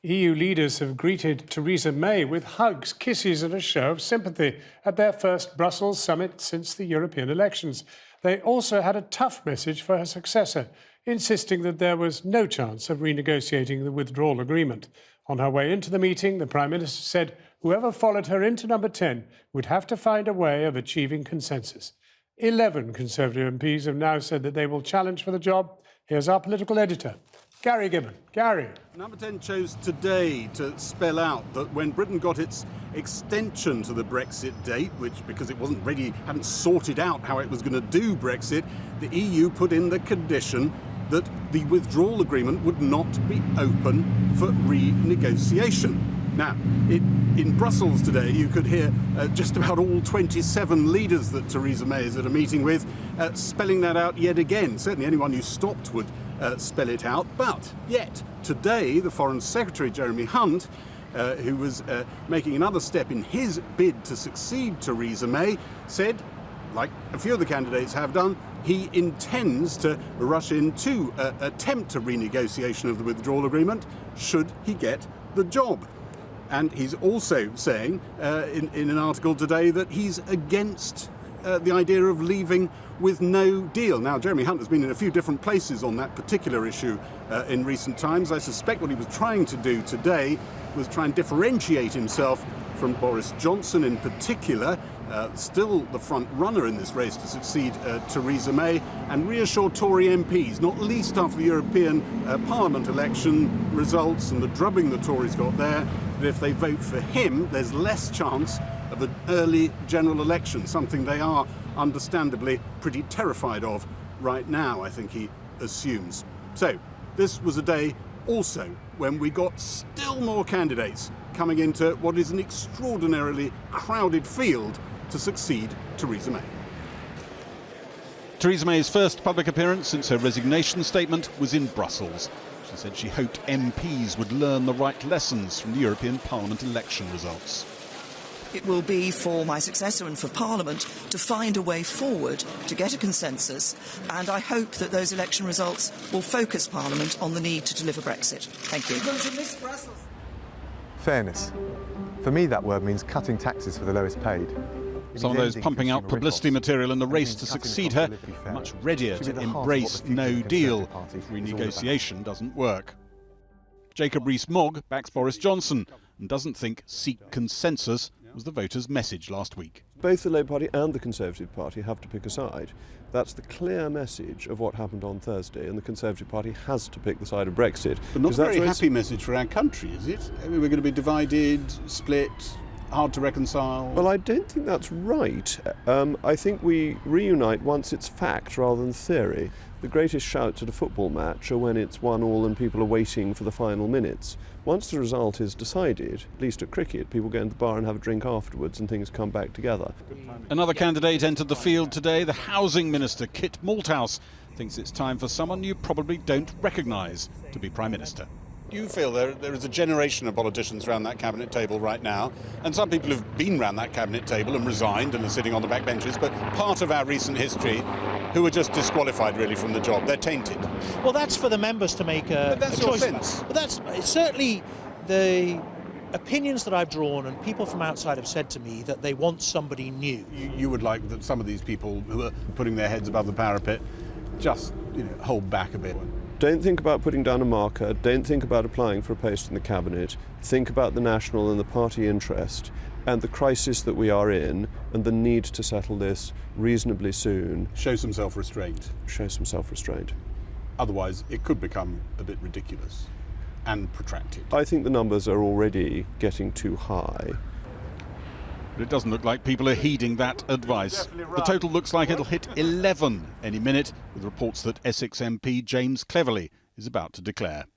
EU leaders have greeted Theresa May with hugs, kisses and a show of sympathy at their first Brussels summit since the European elections. They also had a tough message for her successor, insisting that there was no chance of renegotiating the withdrawal agreement. On her way into the meeting, the Prime Minister said whoever followed her into number 10 would have to find a way of achieving consensus. 11 Conservative MPs have now said that they will challenge for the job. Here's our political editor, Gary Gibbon. Gary. Number 10 chose today to spell out that when Britain got its extension to the Brexit date, which because it wasn't ready, hadn't sorted out how it was going to do Brexit, the EU put in the condition that the withdrawal agreement would not be open for renegotiation. Now, in Brussels today, you could hear just about all 27 leaders that Theresa May is at a meeting with spelling that out yet again. Certainly anyone who stopped would spell it out. But yet, today, the Foreign Secretary, Jeremy Hunt, who was making another step in his bid to succeed Theresa May, said, like a few of the candidates have done, he intends to rush in to attempt a renegotiation of the withdrawal agreement should he get the job. And he's also saying in an article today that he's against the idea of leaving with no deal. Now, Jeremy Hunt has been in a few different places on that particular issue in recent times. I suspect what he was trying to do today was try and differentiate himself from Boris Johnson in particular, still the front runner in this race to succeed Theresa May, and reassure Tory MPs, not least after the European Parliament election results and the drubbing the Tories got there, that if they vote for him, there's less chance of an early general election, something they are understandably pretty terrified of right now, I think he assumes. So, this was a day also when we got still more candidates coming into what is an extraordinarily crowded field to succeed Theresa May. Theresa May's first public appearance since her resignation statement was in Brussels. She said she hoped MPs would learn the right lessons from the European Parliament election results. It will be for my successor and for Parliament to find a way forward to get a consensus, and I hope that those election results will focus Parliament on the need to deliver Brexit. Thank you. Fairness. For me, that word means cutting taxes for the lowest paid. Some of those pumping out publicity material in the race to succeed her are much readier to embrace no deal if renegotiation doesn't work. Jacob Rees-Mogg backs Boris Johnson and doesn't think seek consensus was the voters' message last week. Both the Labour Party and the Conservative Party have to pick a side. That's the clear message of what happened on Thursday, and the Conservative Party has to pick the side of Brexit. But not a very happy message for our country, is it? I mean, we're going to be divided, split, hard to reconcile. Well, I don't think that's right. I think we reunite once it's fact rather than theory. The greatest shouts at a football match are when it's 1-1 and people are waiting for the final minutes. Once the result is decided, at least at cricket, people go into the bar and have a drink afterwards and things come back together. Another candidate entered the field today. The Housing Minister, Kit Malthouse, thinks it's time for someone you probably don't recognise to be Prime Minister. You feel there is a generation of politicians around that cabinet table right now, and some people have been around that cabinet table and resigned and are sitting on the back benches, but part of our recent history who were just disqualified really from the job. They're tainted. Well, that's for the members to make a choice. But that's certainly the opinions that I've drawn, and people from outside have said to me that they want somebody new. You would like that some of these people who are putting their heads above the parapet just hold back a bit. Don't think about putting down a marker, don't think about applying for a post in the cabinet, think about the national and the party interest and the crisis that we are in and the need to settle this reasonably soon. Show some self-restraint. Show some self-restraint. Otherwise, it could become a bit ridiculous and protracted. I think the numbers are already getting too high. But it doesn't look like people are heeding that advice. The total looks like it'll hit 11 any minute, with reports that Essex MP James Cleverly is about to declare.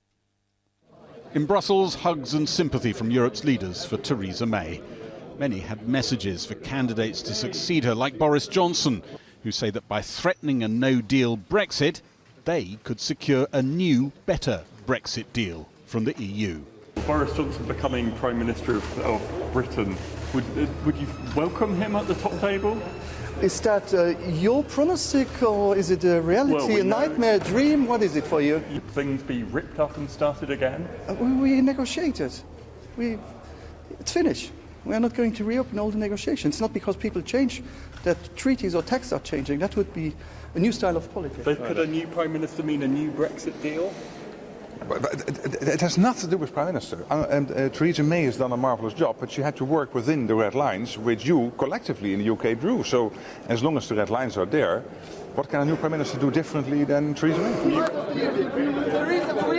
In Brussels, hugs and sympathy from Europe's leaders for Theresa May. Many had messages for candidates to succeed her, like Boris Johnson, who say that by threatening a no-deal Brexit, they could secure a new, better Brexit deal from the EU. Boris Johnson becoming Prime Minister of Britain Would you welcome him at the top table? Is that your prognostic, or is it a reality, a nightmare, a dream? What is it for you? Would things be ripped up and started again? We negotiated. It's finished. We are not going to reopen all the negotiations. It's not because people change that treaties or texts are changing. That would be a new style of politics. But could a new Prime Minister mean a new Brexit deal? But it has nothing to do with Prime Minister. Theresa May has done a marvellous job, but she had to work within the red lines, which you collectively in the UK drew. So as long as the red lines are there, what can a new Prime Minister do differently than Theresa May? We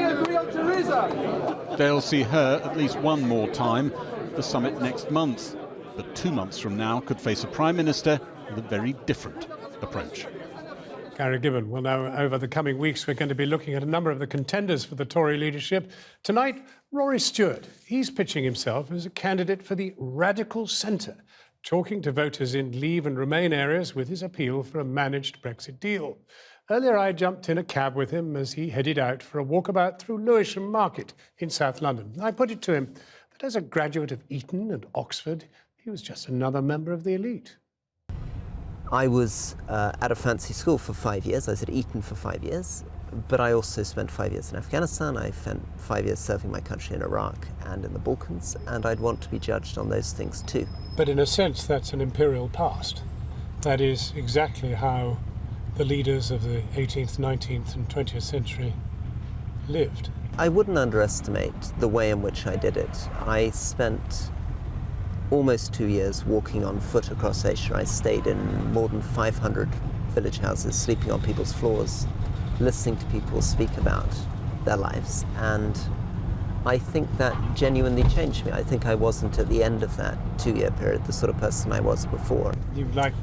agree on Theresa! They'll see her at least one more time at the summit next month. But 2 months from now could face a Prime Minister with a very different approach. Gary Gibbon. Well, now, over the coming weeks, we're going to be looking at a number of the contenders for the Tory leadership. Tonight, Rory Stewart. He's pitching himself as a candidate for the radical centre, talking to voters in Leave and Remain areas with his appeal for a managed Brexit deal. Earlier, I jumped in a cab with him as he headed out for a walkabout through Lewisham Market in South London. I put it to him that as a graduate of Eton and Oxford, he was just another member of the elite. I was at a fancy school for 5 years. I was at Eton for 5 years, but I also spent 5 years in Afghanistan. I spent 5 years serving my country in Iraq and in the Balkans, and I'd want to be judged on those things too. But in a sense, that's an imperial past. That is exactly how the leaders of the 18th, 19th and 20th century lived. I wouldn't underestimate the way in which I did it. I spent almost 2 years walking on foot across Asia. I stayed in more than 500 village houses, sleeping on people's floors, listening to people speak about their lives. And I think that genuinely changed me. I think I wasn't at the end of that 2-year period the sort of person I was before. You like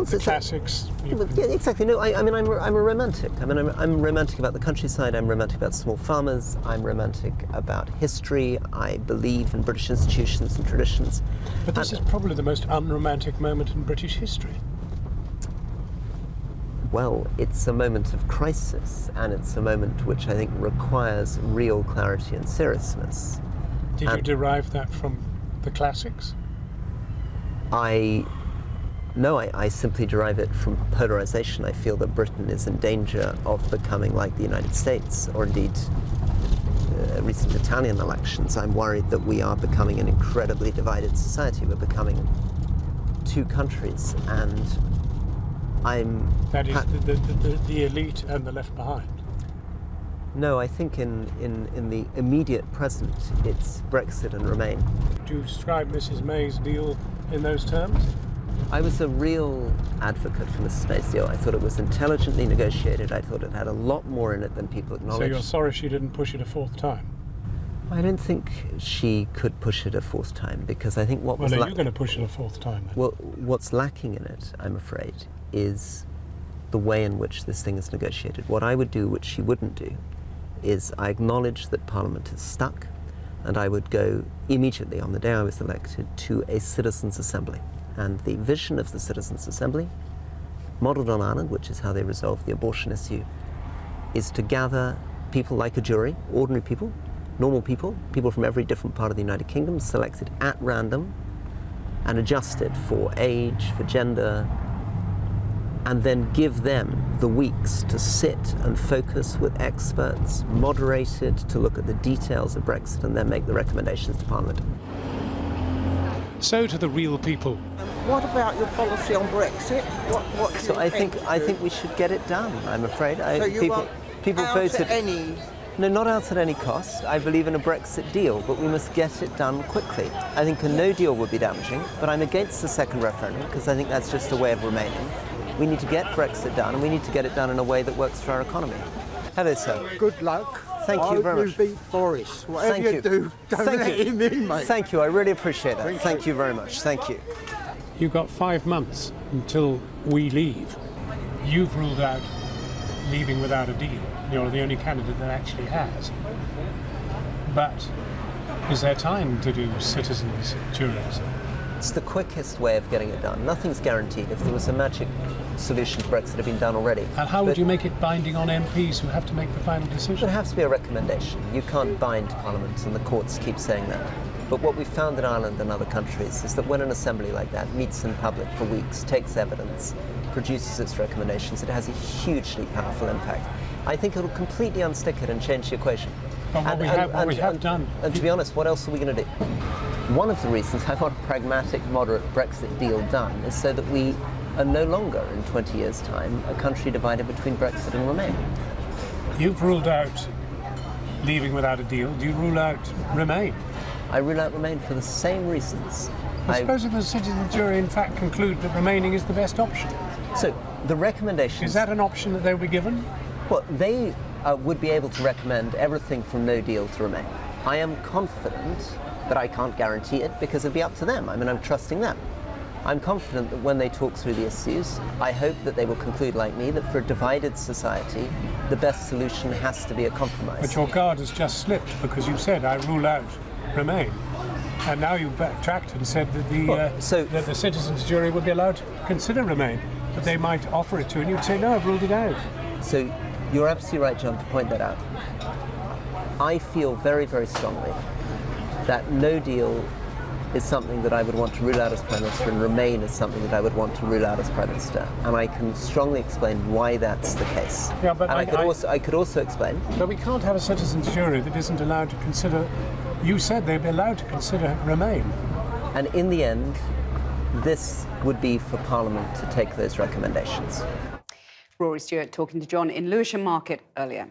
the classics? Yeah, exactly. No, I'm a romantic. I'm romantic about the countryside. I'm romantic about small farmers. I'm romantic about history. I believe in British institutions and traditions. But this is probably the most unromantic moment in British history. Well, it's a moment of crisis, and it's a moment which I think requires real clarity and seriousness. Did you derive that from the classics? No, I simply derive it from polarization. I feel that Britain is in danger of becoming like the United States, or indeed recent Italian elections. I'm worried that we are becoming an incredibly divided society. We're becoming two countries, and That is the elite and the left behind. No, I think in the immediate present, it's Brexit and Remain. Do you describe Mrs May's deal in those terms? I was a real advocate for Mrs May's deal. I thought it was intelligently negotiated. I thought it had a lot more in it than people acknowledged. So you're sorry she didn't push it a fourth time? I don't think she could push it a fourth time, because I think what was... Well, are you going to push it a fourth time then? Well, what's lacking in it, I'm afraid, is the way in which this thing is negotiated. What I would do, which she wouldn't do, is I acknowledge that Parliament is stuck, and I would go immediately, on the day I was elected, to a citizens' assembly. And the vision of the Citizens' Assembly, modelled on Ireland, which is how they resolved the abortion issue, is to gather people like a jury, ordinary people, normal people, people from every different part of the United Kingdom, selected at random and adjusted for age, for gender, and then give them the weeks to sit and focus with experts, moderated, to look at the details of Brexit and then make the recommendations to Parliament. So to the real people. What about your policy on Brexit? What do so you I think we should get it done, I'm afraid. So you want out voted at any... No, not out at any cost. I believe in a Brexit deal, but we must get it done quickly. I think a no deal would be damaging, but I'm against the second referendum because I think that's just a way of remaining. We need to get Brexit done, and we need to get it done in a way that works for our economy. Hello, sir. Good luck. Thank you very much. I hope you beat Boris. Whatever you do, don't let him in, mate. Thank you. I really appreciate that. Thank you very much. Thank you. You've got 5 months until we leave. You've ruled out leaving without a deal. You're the only candidate that actually has. But is there time to do citizens' juries? It's the quickest way of getting it done. Nothing's guaranteed. If there was a magic solution to Brexit, it had been done already. And how would you make it binding on MPs who have to make the final decision? There has to be a recommendation. You can't bind Parliament, and the courts keep saying that. But what we've found in Ireland and other countries is that when an assembly like that meets in public for weeks, takes evidence, produces its recommendations, it has a hugely powerful impact. I think it'll completely unstick it and change the equation. But what we have done. And to be honest, what else are we going to do? One of the reasons I want a pragmatic, moderate Brexit deal done is so that we are no longer, in 20 years' time, a country divided between Brexit and Remain. You've ruled out leaving without a deal. Do you rule out Remain? I rule out Remain for the same reasons. I suppose if the citizen jury in fact conclude that remaining is the best option. So the recommendations... Is that an option that they will be given? Well, they would be able to recommend everything from no deal to Remain. I am confident, but I can't guarantee it because it'll be up to them. I mean, I'm trusting them. I'm confident that when they talk through the issues, I hope that they will conclude, like me, that for a divided society, the best solution has to be a compromise. But your guard has just slipped because you said, I rule out Remain. And now you've backtracked and said that that the citizens' jury would be allowed to consider Remain, but they might offer it to you, and you'd say, no, I've ruled it out. So you're absolutely right, John, to point that out. I feel very, very strongly that no deal is something that I would want to rule out as Prime Minister, and Remain is something that I would want to rule out as Prime Minister. And I can strongly explain why that's the case. Yeah, but and I could also explain... But we can't have a citizens' jury that isn't allowed to consider... You said they'd be allowed to consider Remain. And in the end, this would be for Parliament to take those recommendations. Rory Stewart talking to John in Lewisham Market earlier.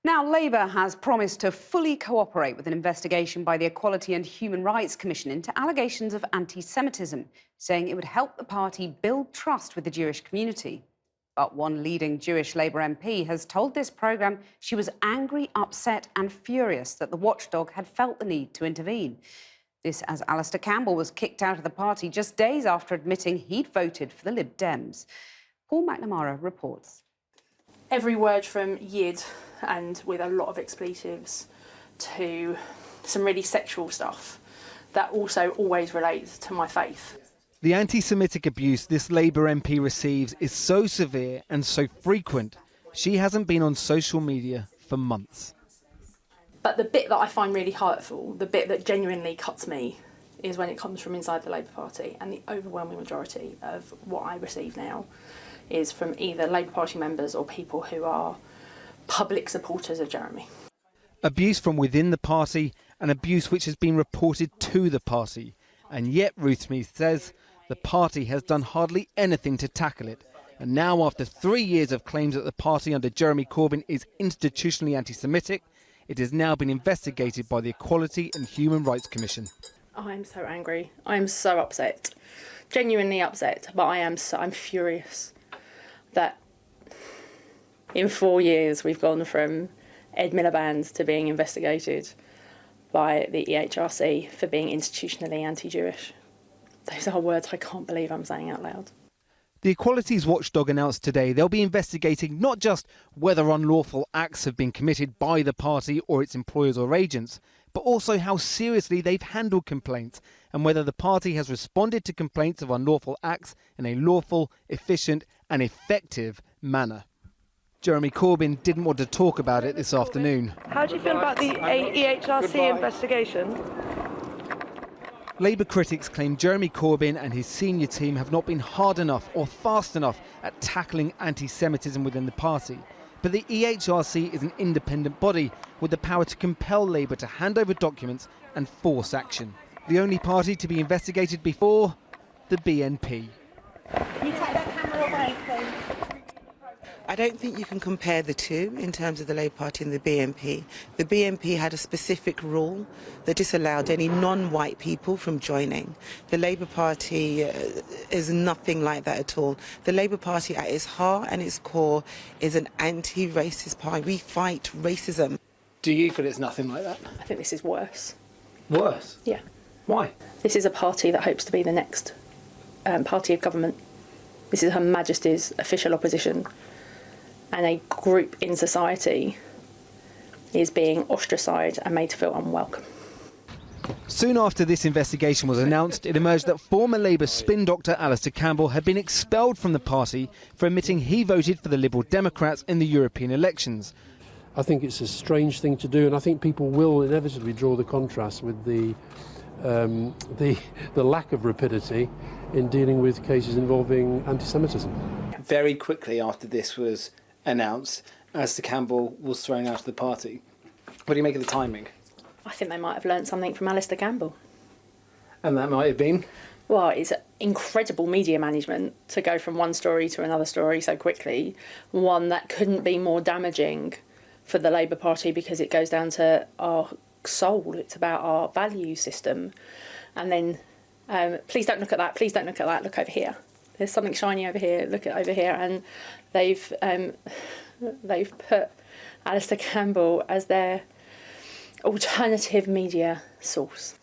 Now, Labour has promised to fully cooperate with an investigation by the Equality and Human Rights Commission into allegations of anti-Semitism, saying it would help the party build trust with the Jewish community. But one leading Jewish Labour MP has told this programme she was angry, upset and furious that the watchdog had felt the need to intervene. This as Alistair Campbell was kicked out of the party just days after admitting he'd voted for the Lib Dems. Paul McNamara reports. Every word from Yid, and with a lot of expletives, to some really sexual stuff that also always relates to my faith. The anti-Semitic abuse this Labour MP receives is so severe and so frequent, she hasn't been on social media for months. But the bit that I find really hurtful, the bit that genuinely cuts me, is when it comes from inside the Labour Party, and the overwhelming majority of what I receive now is from either Labour Party members or people who are public supporters of Jeremy. Abuse from within the party, and abuse which has been reported to the party. And yet, Ruth Smith says, the party has done hardly anything to tackle it. And now, after 3 years of claims that the party under Jeremy Corbyn is institutionally anti-Semitic, it has now been investigated by the Equality and Human Rights Commission. I'm so angry. I'm so upset. Genuinely upset, but I'm furious that in 4 years we've gone from Ed Miliband to being investigated by the EHRC for being institutionally anti-Jewish. Those are words I can't believe I'm saying out loud. The Equalities Watchdog announced today they'll be investigating not just whether unlawful acts have been committed by the party or its employers or agents, but also how seriously they've handled complaints and whether the party has responded to complaints of unlawful acts in a lawful, efficient and effective manner. Jeremy Corbyn didn't want to talk about it this afternoon. How do you feel about the EHRC investigation? Labour critics claim Jeremy Corbyn and his senior team have not been hard enough or fast enough at tackling anti-Semitism within the party. But the EHRC is an independent body with the power to compel Labour to hand over documents and force action. The only party to be investigated before, the BNP. Can you take that camera away, please? I don't think you can compare the two in terms of the Labour Party and the BNP. The BNP had a specific rule that disallowed any non-white people from joining. The Labour Party is nothing like that at all. The Labour Party at its heart and its core is an anti-racist party. We fight racism. Do you feel it's nothing like that? I think this is worse. Worse? Yeah. Why? This is a party that hopes to be the next party of government. This is Her Majesty's official opposition. And a group in society is being ostracised and made to feel unwelcome. Soon after this investigation was announced, it emerged that former Labour spin doctor Alistair Campbell had been expelled from the party for admitting he voted for the Liberal Democrats in the European elections. I think it's a strange thing to do, and I think people will inevitably draw the contrast with the lack of rapidity in dealing with cases involving anti-Semitism. Very quickly after this was announced, Alistair Campbell was thrown out of the party. What do you make of the timing? I think they might have learnt something from Alistair Campbell. And that might have been? Well, it's incredible media management to go from one story to another story so quickly, one that couldn't be more damaging for the Labour Party because it goes down to our soul, it's about our value system. And then, please don't look at that, please don't look at that, look over here. There's something shiny over here, look at over here. And they've put Alistair Campbell as their alternative media source.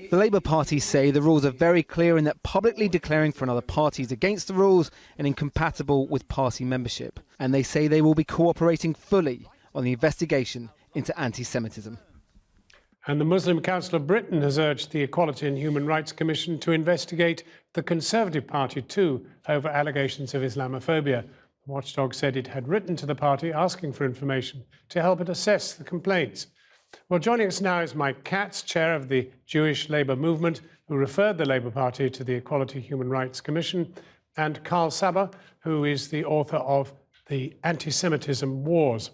The Labour Party say the rules are very clear in that publicly declaring for another party is against the rules and incompatible with party membership. And they say they will be cooperating fully on the investigation into anti-Semitism. And the Muslim Council of Britain has urged the Equality and Human Rights Commission to investigate the Conservative Party too over allegations of Islamophobia. The watchdog said it had written to the party asking for information to help it assess the complaints. Well, joining us now is Mike Katz, chair of the Jewish Labour Movement, who referred the Labour Party to the Equality and Human Rights Commission, and Carl Saber, who is the author of The Anti-Semitism Wars.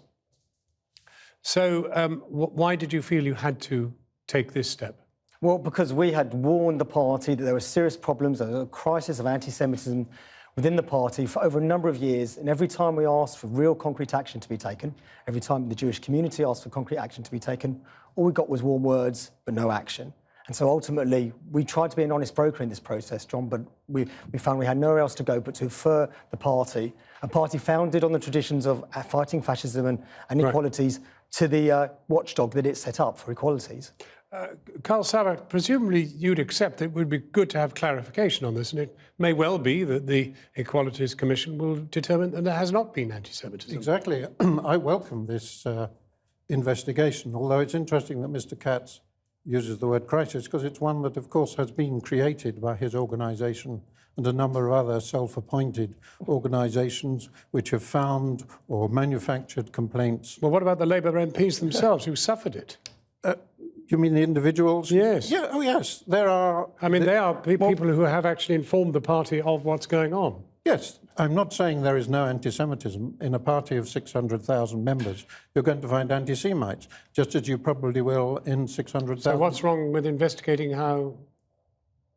So why did you feel you had to take this step? Well, because we had warned the party that there were serious problems, there was a crisis of anti-Semitism within the party for over a number of years, and every time we asked for real concrete action to be taken, every time the Jewish community asked for concrete action to be taken, all we got was warm words, but no action. And so ultimately, we tried to be an honest broker in this process, John, but we found we had nowhere else to go but to refer the party, a party founded on the traditions of fighting fascism and inequalities, to the watchdog that it set up for equalities. Carl Saber, presumably you'd accept that it would be good to have clarification on this, and it may well be that the Equalities Commission will determine that there has not been anti-Semitism. Exactly. I welcome this investigation, although it's interesting that Mr. Katz uses the word crisis, because it's one that, of course, has been created by his organisation and a number of other self-appointed organisations which have found or manufactured complaints. Well, what about the Labour MPs themselves who suffered it? You mean the individuals? Yes. Yeah. Oh, yes. There are. I mean, they are people who have actually informed the party of what's going on. Yes. I'm not saying there is no anti-Semitism. In a party of 600,000 members, you're going to find anti-Semites, just as you probably will in 600,000. So what's wrong with investigating how?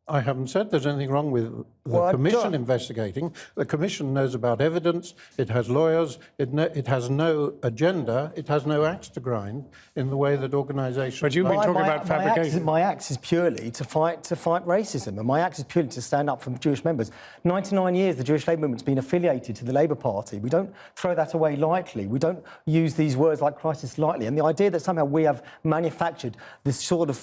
I haven't said there's anything wrong with the Commission investigating. The Commission knows about evidence, it has lawyers, it has no agenda, it has no axe to grind in the way that organisations... But you've been talking about fabrication. My axe is purely to fight racism, and my axe is purely to stand up for Jewish members. 99 years the Jewish Labour Movement's been affiliated to the Labour Party. We don't throw that away lightly. We don't use these words like crisis lightly. And the idea that somehow we have manufactured this sort of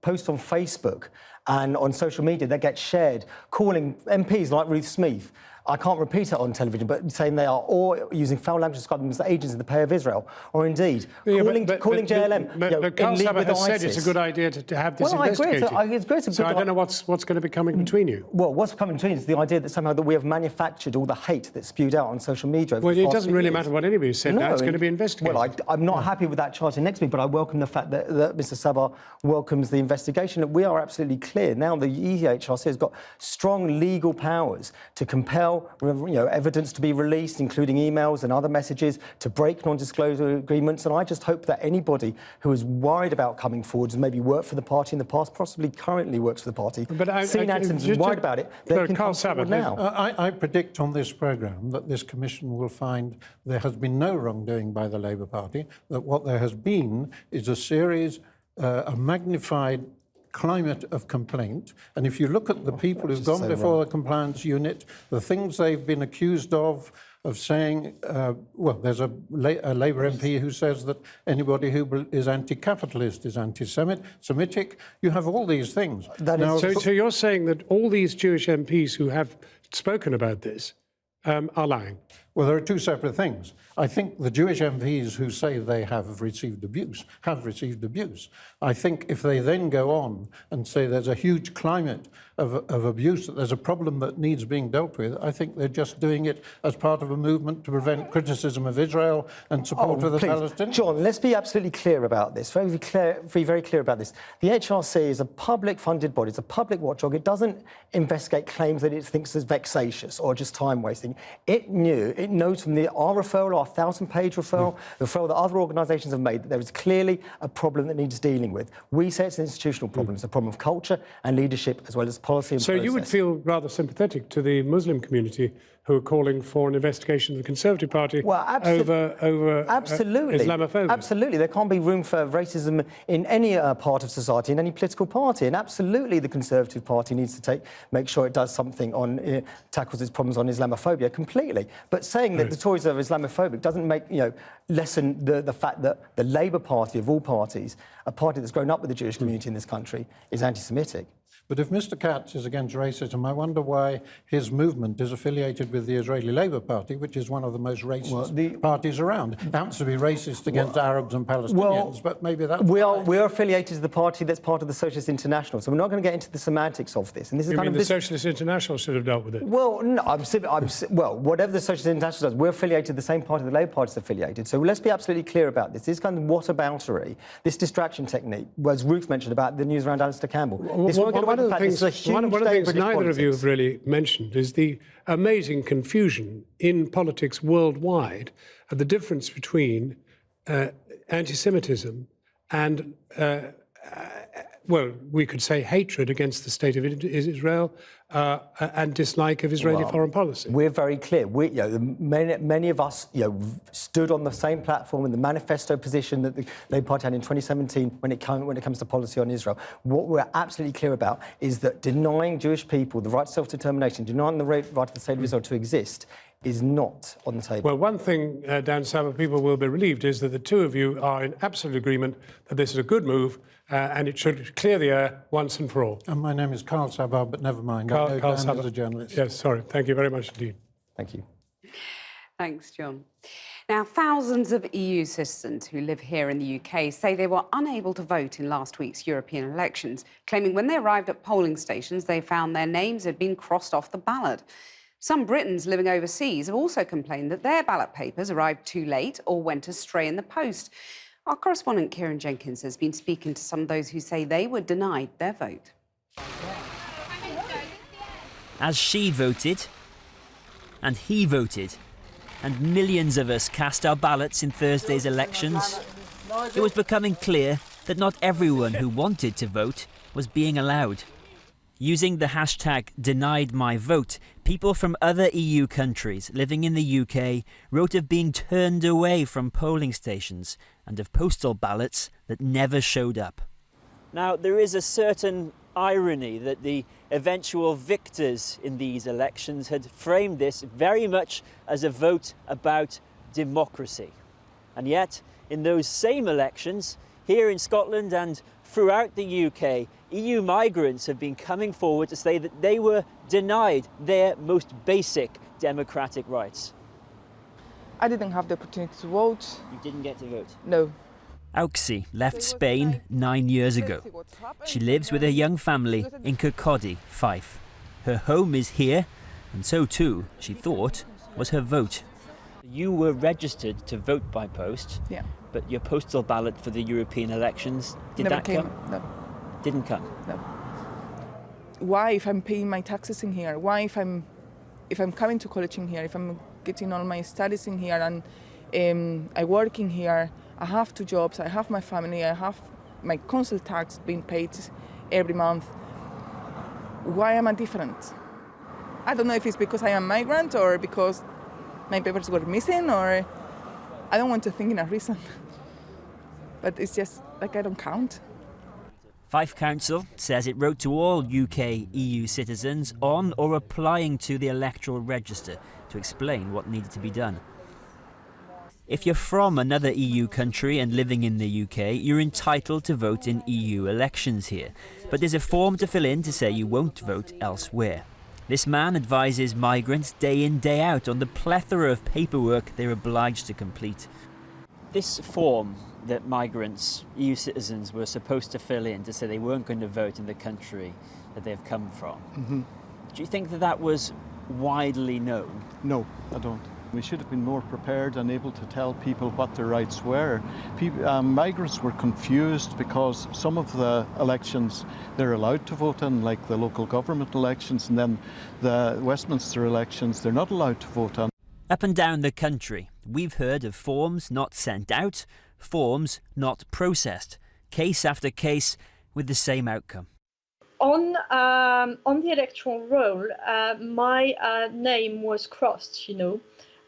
post on Facebook and on social media that gets shared, calling MPs like Ruth Smeeth, I can't repeat it on television, but saying they are all using foul language to describe them as agents of the pay of Israel, or indeed calling JLM. But Carl Saber has said it's a good idea to have this investigated. I agree. So I don't know what's going to be coming between you. Well, what's coming between is the idea that somehow that we have manufactured all the hate that's spewed out on social media. Well, it doesn't really matter what anybody said. Now it's going to be investigated. Well, I'm not happy with that charge next week, but I welcome the fact that Mr. Saber welcomes the investigation. We are absolutely clear now. The EHRC has got strong legal powers to compel, evidence to be released, including emails and other messages, to break non-disclosure agreements. And I just hope that anybody who is worried about coming forward and maybe worked for the party in the past, possibly currently works for the party, seen antisemitism and worried about it, they can come forward now. I predict on this programme that this commission will find there has been no wrongdoing by the Labour Party, that what there has been is a series, a magnified climate of complaint. And if you look at the people who've gone before the compliance unit, the things they've been accused of saying, well, there's a Labour MP who says that anybody who is anti-capitalist is anti-Semitic. You have all these things. So you're saying that all these Jewish MPs who have spoken about this are lying? Well, there are two separate things. I think the Jewish MPs who say they have received abuse. I think if they then go on and say there's a huge climate of abuse, that there's a problem that needs being dealt with, I think they're just doing it as part of a movement to prevent criticism of Israel and support of the Palestinians. John, let's be absolutely clear about this, very clear about this. The HRC is a public-funded body, it's a public watchdog. It doesn't investigate claims that it thinks is vexatious or just time-wasting. It knows from our referral, our 1,000-page referral, the referral that other organisations have made, that there is clearly a problem that needs dealing with. We say it's an institutional problem. It's a problem of culture and leadership as well as policy and process. So you would feel rather sympathetic to the Muslim community who are calling for an investigation of the Conservative Party over Islamophobia? Absolutely. There can't be room for racism in any part of society, in any political party. And absolutely the Conservative Party needs to make sure it does something on, tackles its problems on Islamophobia completely. But saying that the Tories are Islamophobic doesn't make, lessen the fact that the Labour Party, of all parties, a party that's grown up with the Jewish community in this country, is anti-Semitic. But if Mr. Katz is against racism, I wonder why his movement is affiliated with the Israeli Labour Party, which is one of the most racist parties around. It happens to be racist against Arabs and Palestinians, but maybe that's we're affiliated to the party that's part of the Socialist International, so we're not going to get into the semantics of this. And this is the Socialist International should have dealt with it? Well, no, well, whatever the Socialist International does, we're affiliated to the same party the Labour Party is affiliated. So let's be absolutely clear about this. This kind of whataboutery, this distraction technique, as Ruth mentioned about the news around Alistair Campbell. One of the things neither of you have really mentioned is the amazing confusion in politics worldwide of the difference between anti-Semitism and, well, we could say hatred against the state of Israel and dislike of Israeli foreign policy. We're very clear. Many of us stood on the same platform in the manifesto position that the Labour Party had in 2017 when it comes to policy on Israel. What we're absolutely clear about is that denying Jewish people the right to self-determination, denying the right of the state of Israel to exist, is not on the table. Well, one thing, Dan Saber, people will be relieved is that the two of you are in absolute agreement that this is a good move and it should clear the air once and for all. And my name is Carl Saber, but never mind. Carl Saber is a journalist. Yes, sorry. Thank you very much indeed. Thank you. Thanks, John. Now, thousands of EU citizens who live here in the UK say they were unable to vote in last week's European elections, claiming when they arrived at polling stations, they found their names had been crossed off the ballot. Some Britons living overseas have also complained that their ballot papers arrived too late or went astray in the post. Our correspondent Kieran Jenkins has been speaking to some of those who say they were denied their vote. As she voted, and he voted, and millions of us cast our ballots in Thursday's elections, it was becoming clear that not everyone who wanted to vote was being allowed. Using the hashtag #DeniedMyVote, people from other EU countries living in the UK wrote of being turned away from polling stations and of postal ballots that never showed up. Now, there is a certain irony that the eventual victors in these elections had framed this very much as a vote about democracy. And yet, in those same elections, here in Scotland and throughout the UK, EU migrants have been coming forward to say that they were denied their most basic democratic rights. I didn't have the opportunity to vote. You didn't get to vote? No. Auxi left Spain 9 years ago. She lives with her young family in Kirkcaldy, Fife. Her home is here, and so too, she thought, was her vote. You were registered to vote by post, but your postal ballot for the European elections, did that come? No. Didn't come? No. Why, if I'm paying my taxes in here? Why, if I'm coming to college in here? If I'm getting all my studies in here and I work in here? I have 2 jobs. I have my family. I have my council tax being paid every month. Why am I different? I don't know if it's because I am a migrant or because my papers were missing, or I don't want to think in a reason. But it's just like I don't count. Fife Council says it wrote to all UK EU citizens on or applying to the electoral register to explain what needed to be done. If you're from another EU country and living in the UK, you're entitled to vote in EU elections here. But there's a form to fill in to say you won't vote elsewhere. This man advises migrants day in, day out on the plethora of paperwork they're obliged to complete. This form that migrants, EU citizens, were supposed to fill in to say they weren't going to vote in the country that they've come from. Do you think that that was widely known? No, I don't. We should have been more prepared and able to tell people what their rights were. Migrants were confused because some of the elections they're allowed to vote in, like the local government elections, and then the Westminster elections they're not allowed to vote on. Up and down the country, we've heard of forms not sent out, forms not processed, case after case with the same outcome. On the electoral roll, my name was crossed, you know.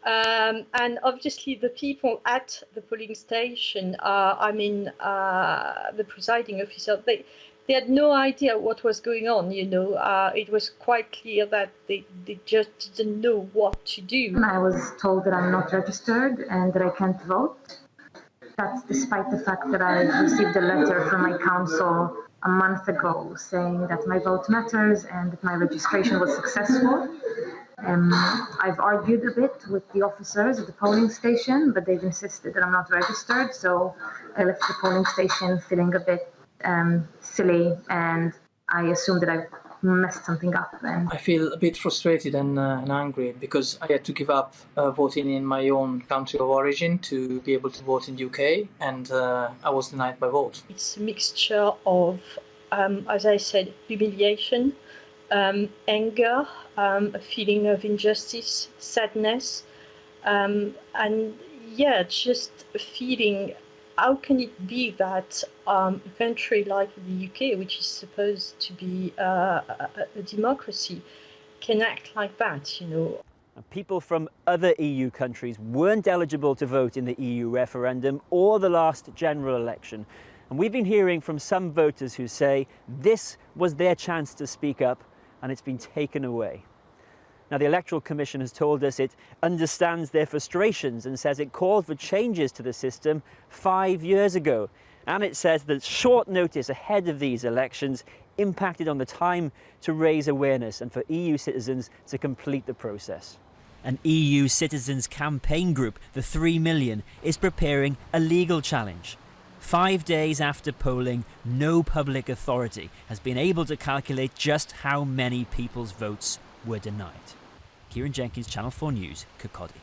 And obviously the people at the polling station, the presiding officer, they had no idea what was going on, you know. It was quite clear that they just didn't know what to do. I was told that I'm not registered and that I can't vote. That's despite the fact that I received a letter from my council a month ago saying that my vote matters and that my registration was successful. I've argued a bit with the officers at the polling station, but they've insisted that I'm not registered, so I left the polling station feeling a bit silly, and I assumed that I messed something up. And I feel a bit frustrated and angry because I had to give up voting in my own country of origin to be able to vote in the UK, and I was denied my vote. It's a mixture of, as I said, humiliation, anger, a feeling of injustice, sadness, and yeah, just a feeling, how can it be that a country like the UK, which is supposed to be a democracy, can act like that, you know? People from other EU countries weren't eligible to vote in the EU referendum or the last general election. And we've been hearing from some voters who say this was their chance to speak up, and it's been taken away. Now, the Electoral Commission has told us it understands their frustrations and says it called for changes to the system 5 years ago. And it says that short notice ahead of these elections impacted on the time to raise awareness and for EU citizens to complete the process. An EU citizens campaign group, the 3 Million, is preparing a legal challenge. 5 days after polling, no public authority has been able to calculate just how many people's votes were denied. Kieran Jenkins, Channel 4 News, Kirkcaldy.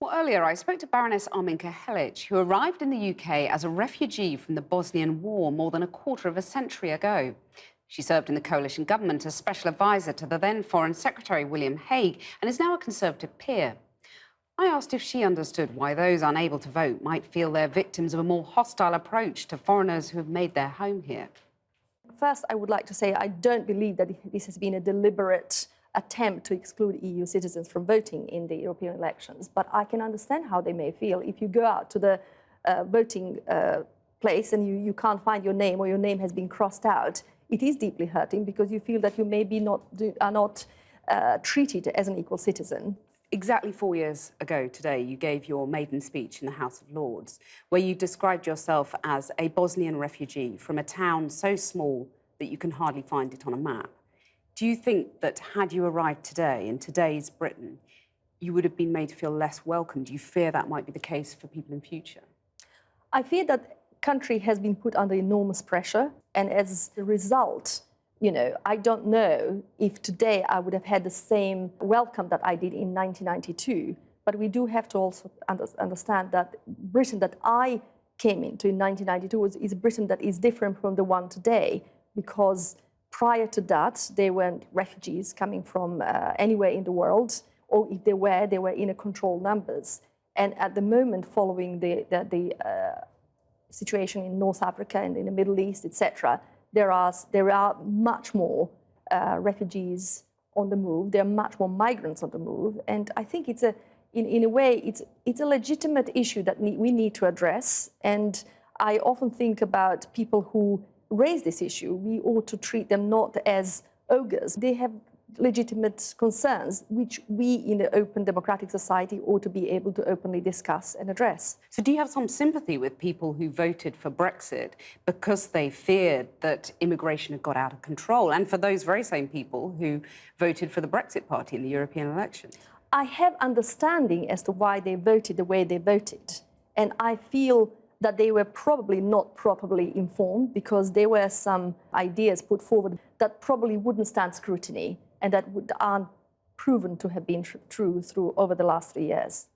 Well, earlier I spoke to Baroness Arminka Helic, who arrived in the UK as a refugee from the Bosnian War more than a quarter of a century ago. She served in the coalition government as special advisor to the then Foreign Secretary William Hague and is now a Conservative peer. I asked if she understood why those unable to vote might feel they're victims of a more hostile approach to foreigners who have made their home here. First, I would like to say I don't believe that this has been a deliberate attempt to exclude EU citizens from voting in the European elections, but I can understand how they may feel if you go out to the voting place and you can't find your name or your name has been crossed out. It is deeply hurting because you feel that you maybe are not treated as an equal citizen. Exactly 4 years ago today, you gave your maiden speech in the House of Lords, where you described yourself as a Bosnian refugee from a town so small that you can hardly find it on a map. Do you think that had you arrived today, in today's Britain, you would have been made to feel less welcome? Do you fear that might be the case for people in future? I fear that country has been put under enormous pressure, and as a result, you know, I don't know if today I would have had the same welcome that I did in 1992. But we do have to also understand that Britain that I came into in 1992 is a Britain that is different from the one today, because prior to that, they weren't refugees coming from anywhere in the world, or if they were in a controlled numbers. And at the moment, following the situation in North Africa and in the Middle East, etc., there are much more refugees on the move. There are much more migrants on the move, and I think it's in a way it's a legitimate issue that we need to address. And I often think about people who raise this issue. We ought to treat them not as ogres. They have legitimate concerns, which we in an open democratic society ought to be able to openly discuss and address. So do you have some sympathy with people who voted for Brexit because they feared that immigration had got out of control, and for those very same people who voted for the Brexit Party in the European elections? I have understanding as to why they voted the way they voted, and I feel that they were probably not properly informed because there were some ideas put forward that probably wouldn't stand scrutiny and that aren't proven to have been true through over the last 3 years.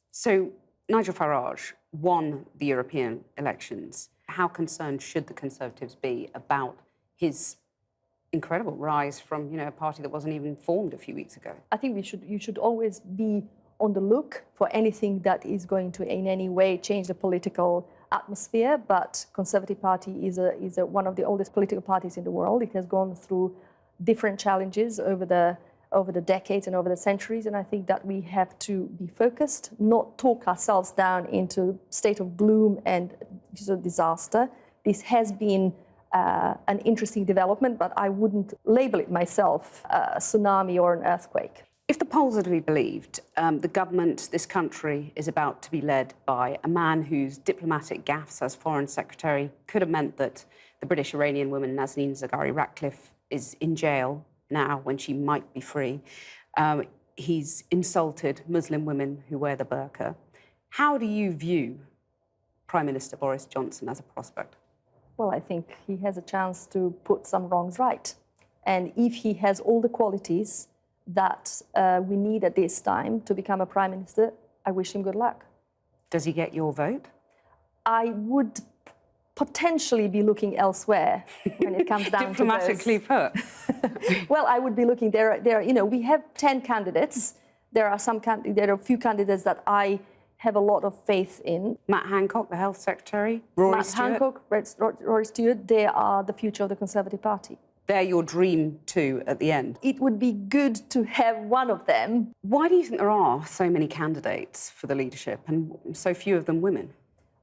So Nigel Farage won the European elections. How concerned should the Conservatives be about his incredible rise from, you know, a party that wasn't even formed a few weeks ago? I think you should always be on the look for anything that is going to in any way change the political atmosphere, but Conservative Party is one of the oldest political parties in the world. It has gone through different challenges over the decades and over the centuries, and I think that we have to be focused, not talk ourselves down into state of gloom and disaster. This has been an interesting development, but I wouldn't label it myself a tsunami or an earthquake. If the polls are to be believed, the government, this country, is about to be led by a man whose diplomatic gaffes as Foreign Secretary could have meant that the British Iranian woman Nazanin Zaghari-Ratcliffe is in jail now when she might be free. He's insulted Muslim women who wear the burqa. How do you view Prime Minister Boris Johnson as a prospect? Well, I think he has a chance to put some wrongs right. And if he has all the qualities that we need at this time to become a Prime Minister, I wish him good luck. Does he get your vote? I would potentially be looking elsewhere when it comes down Diplomatically to those. put. Well, I would be looking there. You know, we have 10 candidates. There are a few candidates that I have a lot of faith in. Matt Hancock, the Health Secretary, Rory Stewart. Hancock, Rory Stewart, they are the future of the Conservative Party. They're your dream too at the end. It would be good to have one of them. Why do you think there are so many candidates for the leadership and so few of them women?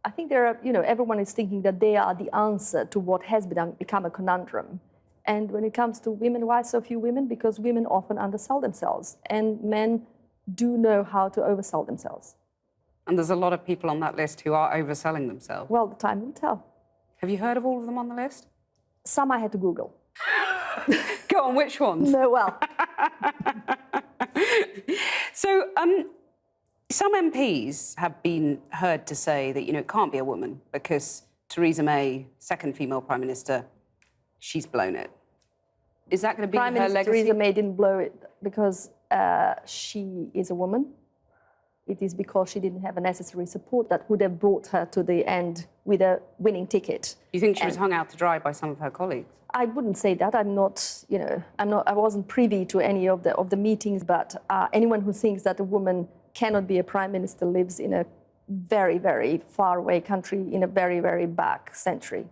I think there are, you know, everyone is thinking that they are the answer to what has become a conundrum. And when it comes to women, why so few women? Because women often undersell themselves and men do know how to oversell themselves. And there's a lot of people on that list who are overselling themselves. Well, the time will tell. Have you heard of all of them on the list? Some I had to Google. Go on, which ones? No, well. So, some MPs have been heard to say that, you know, it can't be a woman because Theresa May, second female Prime Minister, she's blown it. Is that going to be Prime her Minister legacy? Theresa May didn't blow it because she is a woman. It is because she didn't have a necessary support that would have brought her to the end with a winning ticket. You think she was hung out to dry by some of her colleagues? I wouldn't say that. I'm not, you know, I wasn't privy to any of the meetings, but anyone who thinks that a woman cannot be a prime minister lives in a very, very far away country in a very, very back century.